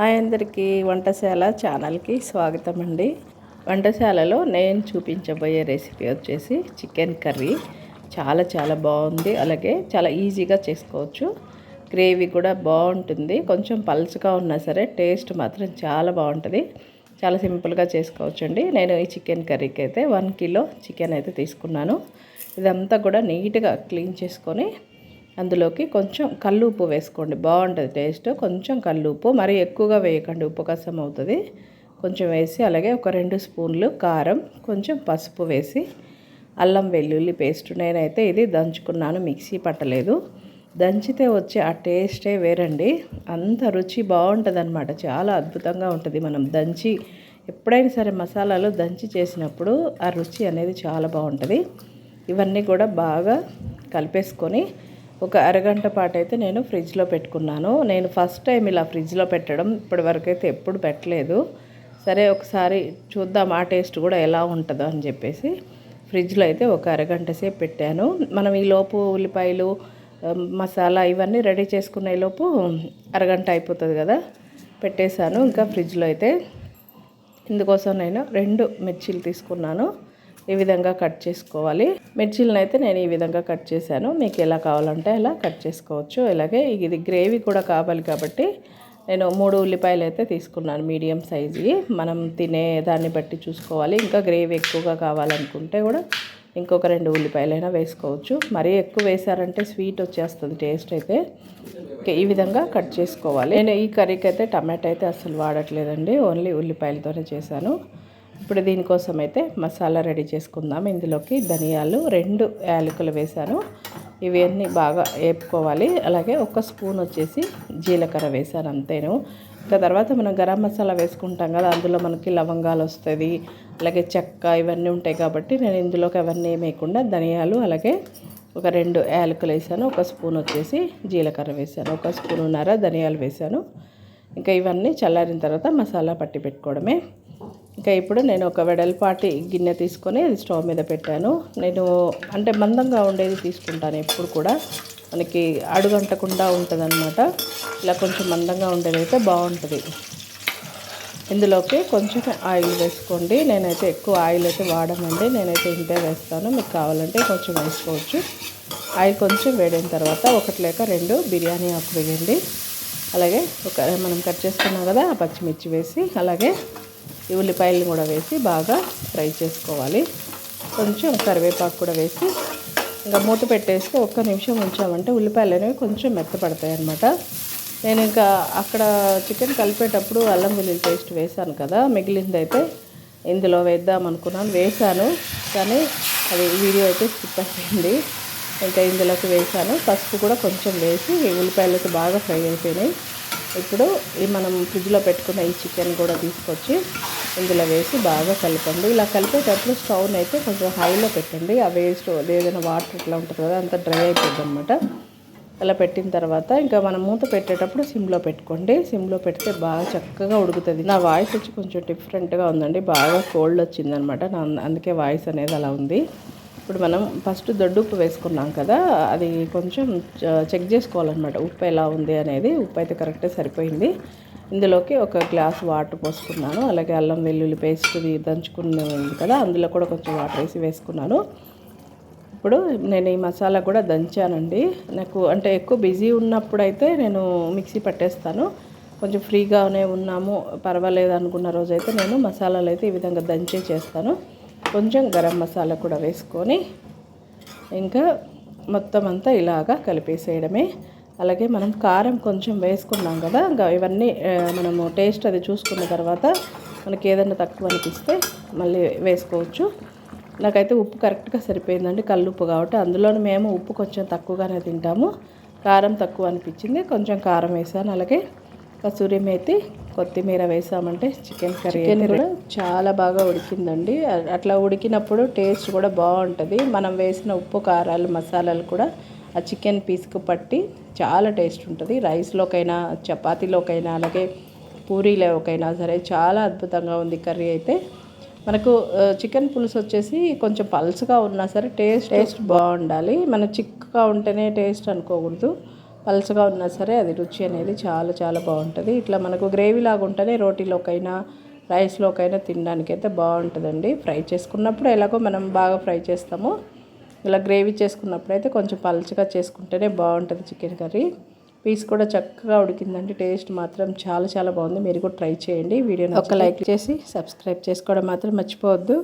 Hi అందరికీ వంటశాల ఛానల్కి స్వాగతం అండి. వంటశాలలో నేను చూపించబోయే రెసిపీ వచ్చేసి చికెన్ కర్రీ. చాలా బాగుంది, అలాగే చాలా ఈజీగా చేసుకోవచ్చు. గ్రేవీ కూడా బాగుంటుంది. కొంచెం పలుచగా ఉన్నా సరే టేస్ట్ మాత్రం చాలా బాగుంటుంది. చాలా సింపుల్గా చేసుకోవచ్చు అండి. నేను ఈ చికెన్ కర్రీకి అయితే 1 కిలో చికెన్ అయితే తీసుకున్నాను. ఇదంతా కూడా నీట్గా క్లీన్ చేసుకొని అందులోకి కొంచెం కల్లుప్పు వేసుకోండి, బాగుంటుంది టేస్ట్. కొంచెం కల్లుప్పు, మరీ ఎక్కువగా వేయకండి, ఉప్పు కసం అవుతుంది. కొంచెం వేసి అలాగే ఒక 2 స్పూన్లు కారం, కొంచెం పసుపు వేసి అల్లం వెల్లుల్లి పేస్ట్. నేనైతే ఇది దంచుకున్నాను, మిక్సీ పట్టలేదు. దంచితే వచ్చే ఆ టేస్టే వేరండి, అంత రుచి బాగుంటుంది అనమాట. చాలా అద్భుతంగా ఉంటుంది. మనం దంచి ఎప్పుడైనా సరే మసాలాలు దంచి చేసినప్పుడు ఆ రుచి అనేది చాలా బాగుంటుంది. ఇవన్నీ కూడా బాగా కలిపేసుకొని ఒక అరగంట పాటు అయితే నేను ఫ్రిడ్జ్లో పెట్టుకున్నాను. నేను ఫస్ట్ టైం ఇలా ఫ్రిడ్జ్లో పెట్టడం, ఇప్పటివరకు అయితే ఎప్పుడు పెట్టలేదు. సరే ఒకసారి చూద్దాం ఆ టేస్ట్ కూడా ఎలా ఉంటుందో అని చెప్పేసి ఫ్రిడ్జ్లో అయితే ఒక అరగంట సేపు పెట్టాను. మనం ఈలోపు ఉల్లిపాయలు, మసాలా ఇవన్నీ రెడీ చేసుకునే లోపు అరగంట అయిపోతుంది కదా, పెట్టేశాను. ఇంకా ఫ్రిడ్జ్లో అయితే ఇందుకోసం నేను 2 మిర్చీలు తీసుకున్నాను. ఈ విధంగా కట్ చేసుకోవాలి. మిర్చీలను అయితే నేను ఈ విధంగా కట్ చేశాను. మీకు ఎలా కావాలంటే అలా కట్ చేసుకోవచ్చు. అలాగే ఇది గ్రేవీ కూడా కావాలి కాబట్టి నేను 3 ఉల్లిపాయలు అయితే తీసుకున్నాను, మీడియం సైజువి. మనం తినే దాన్ని బట్టి చూసుకోవాలి. ఇంకా గ్రేవీ ఎక్కువగా కావాలనుకుంటే కూడా ఇంకొక 2 ఉల్లిపాయలైనా వేసుకోవచ్చు. మరీ ఎక్కువ వేసారంటే స్వీట్ వచ్చేస్తుంది టేస్ట్ అయితే. ఈ విధంగా కట్ చేసుకోవాలి. నేను ఈ కర్రీకి అయితే టమాటా అయితే అసలు వాడట్లేదండి, ఓన్లీ ఉల్లిపాయలతోనే చేశాను. ఇప్పుడు దీనికోసం అయితే మసాలా రెడీ చేసుకుందాం. ఇందులోకి ధనియాలు 2 యాలకులు వేశాను. ఇవన్నీ బాగా వేపుకోవాలి. అలాగే 1 స్పూన్ వచ్చేసి జీలకర్ర వేశాను, అంతేను. ఇంకా తర్వాత మనం గరం మసాలా వేసుకుంటాం కదా, అందులో మనకి లవంగాలు వస్తుంది, అలాగే చెక్క ఇవన్నీ ఉంటాయి కాబట్టి నేను ఇందులోకి అవన్నీ వేయకుండా ధనియాలు అలాగే ఒక 2 యాలకులు వేసాను. 1 స్పూన్ వచ్చేసి జీలకర్ర వేశాను, 1 స్పూనున్నర ధనియాలు వేశాను. ఇంకా ఇవన్నీ చల్లారిన తర్వాత మసాలా పట్టి పెట్టుకోవడమే. ఇంకా ఇప్పుడు నేను ఒక వెడల్పాటి గిన్నె తీసుకొని అది స్టవ్ మీద పెట్టాను. నేను అంటే మందంగా ఉండేది తీసుకుంటాను ఎప్పుడు కూడా, మనకి అడుగంటకుండా ఉంటుంది అనమాట. ఇలా కొంచెం మందంగా ఉండేది అయితే బాగుంటుంది. ఇందులోకి కొంచెం ఆయిల్ వేసుకోండి. నేనైతే ఎక్కువ ఆయిల్ అయితే వాడనండి, నేనైతే ఇంతే వేస్తాను. మీకు కావాలంటే కొంచెం వేసుకోవచ్చు. ఆయిల్ కొంచెం వేడిన తర్వాత 1 లేక 2 బిర్యానీ ఆకు వేయండి. అలాగే మనం కట్ చేసుకున్నాం కదా ఆ పచ్చిమిర్చి వేసి అలాగే ఈ ఉల్లిపాయలను కూడా వేసి బాగా ఫ్రై చేసుకోవాలి. కొంచెం కరివేపాకు కూడా వేసి ఇంకా మూత పెట్టేస్తే 1 నిమిషం ఉంచామంటే ఉల్లిపాయలు అనేవి కొంచెం మెత్తపడతాయి అన్నమాట. నేను ఇంకా అక్కడ చికెన్ కలిపేటప్పుడు అల్లం వెల్లుల్లి పేస్ట్ వేసాను కదా, మిగిలిందైతే ఇందులో వేద్దాం అనుకున్నాను, వేసాను. కానీ అది వీడియో అయితే స్కిప్ అయిపోయింది. ఇంకా ఇందులోకి వేసాను. పసుపు కూడా కొంచెం వేసి ఉల్లిపాయలతో బాగా ఫ్రై అయిపోయినాయి. ఇప్పుడు మనం ఫ్రిడ్జ్లో పెట్టుకున్న ఈ చికెన్ కూడా తీసుకొచ్చి ఇందులో వేసి బాగా కలపండి. ఇలా కలిపేటప్పుడు స్టవ్ని అయితే కొంచెం హైలో పెట్టండి. ఆ వేస్ట్ ఏదైనా వాటర్ ఇట్లా ఉంటుంది కదా, అంతా డ్రై అయిపోద్ది అనమాట. అలా పెట్టిన తర్వాత ఇంకా మనం మూత పెట్టేటప్పుడు సిమ్లో పెట్టుకోండి. సిమ్లో పెడితే బాగా చక్కగా ఉడుకుతుంది. నా వాయిస్ వచ్చి కొంచెం డిఫరెంట్గా ఉందండి, బాగా కోల్డ్ వచ్చిందనమాట, అందుకే వాయిస్ అనేది అలా ఉంది. ఇప్పుడు మనం ఫస్ట్ దొడ్డుప్పు వేసుకున్నాం కదా, అది కొంచెం చెక్ చేసుకోవాలన్నమాట ఉప్పు ఎలా ఉంది అనేది. ఉప్పు అయితే కరెక్ట్గా సరిపోయింది. ఇందులోకి 1 గ్లాస్ వాటర్ పోసుకున్నాను. అలాగే అల్లం వెల్లుల్లి పేస్ట్ దంచుకున్నది కదా, అందులో కూడా కొంచెం వాటర్ వేసి వేసుకున్నాను. ఇప్పుడు నేను ఈ మసాలా కూడా దంచానండి. నాకు అంటే ఎక్కువ బిజీ ఉన్నప్పుడు అయితే నేను మిక్సీ పట్టేస్తాను. కొంచెం ఫ్రీగానే ఉన్నాము పర్వాలేదు అనుకున్న రోజైతే నేను మసాలాలు అయితే ఈ విధంగా దంచే చేస్తాను. కొంచెం గరం మసాలా కూడా వేసుకొని ఇంకా మొత్తం అంతా ఇలాగా కలిపేసేయడమే. అలాగే మనం కారం కొంచెం వేసుకున్నాం కదా, ఇంకా ఇవన్నీ మనము టేస్ట్ అది చూసుకున్న తర్వాత మనకి ఏదైనా తక్కువ అనిపిస్తే మళ్ళీ వేసుకోవచ్చు. నాకైతే ఉప్పు కరెక్ట్గా సరిపోయిందండి, కల్లుప్పు కాబట్టి. అందులోనే మేము ఉప్పు కొంచెం తక్కువగానే తింటాము. కారం తక్కువ అనిపించింది, కొంచెం కారం వేసాను. అలాగే కసూరి మేతి, కొత్తిమీర వేసామంటే చికెన్ కర్రీ కూడా చాలా బాగా ఉడికిందండి. అట్లా ఉడికినప్పుడు టేస్ట్ కూడా బాగుంటుంది. మనం వేసిన ఉప్పు కారాలు మసాలాలు కూడా ఆ చికెన్ పీస్కు పట్టి చాలా టేస్ట్ ఉంటుంది. రైస్లోకైనా చపాతీలోకైనా అలాగే పూరీలోకైనా సరే చాలా అద్భుతంగా ఉంది కర్రీ అయితే. మనకు చికెన్ పులుసు వచ్చేసి కొంచెం పల్చగా ఉన్నా సరే టేస్ట్ బాగుండాలి. మన చిక్కగా ఉంటేనే టేస్ట్ అనుకోకూడదు. పలుచగా ఉన్నా సరే అది రుచి అనేది చాలా చాలా బాగుంటుంది. ఇట్లా మనకు గ్రేవీ లాగా ఉంటేనే రోటీలోకైనా రైస్లోకైనా తినడానికైతే బాగుంటుందండి. ఫ్రై చేసుకున్నప్పుడు ఎలాగో మనం బాగా ఫ్రై చేస్తాము, ఇలా గ్రేవీ చేసుకున్నప్పుడు అయితే కొంచెం పలుచగా చేసుకుంటేనే బాగుంటుంది చికెన్ కర్రీ. పీస్ కూడా చక్కగా ఉడికిందండి. టేస్ట్ మాత్రం చాలా చాలా బాగుంది. మీరు కూడా ట్రై చేయండి. వీడియోని ఒక లైక్ చేసి సబ్స్క్రైబ్ చేసుకోవడం మాత్రం మర్చిపోవద్దు.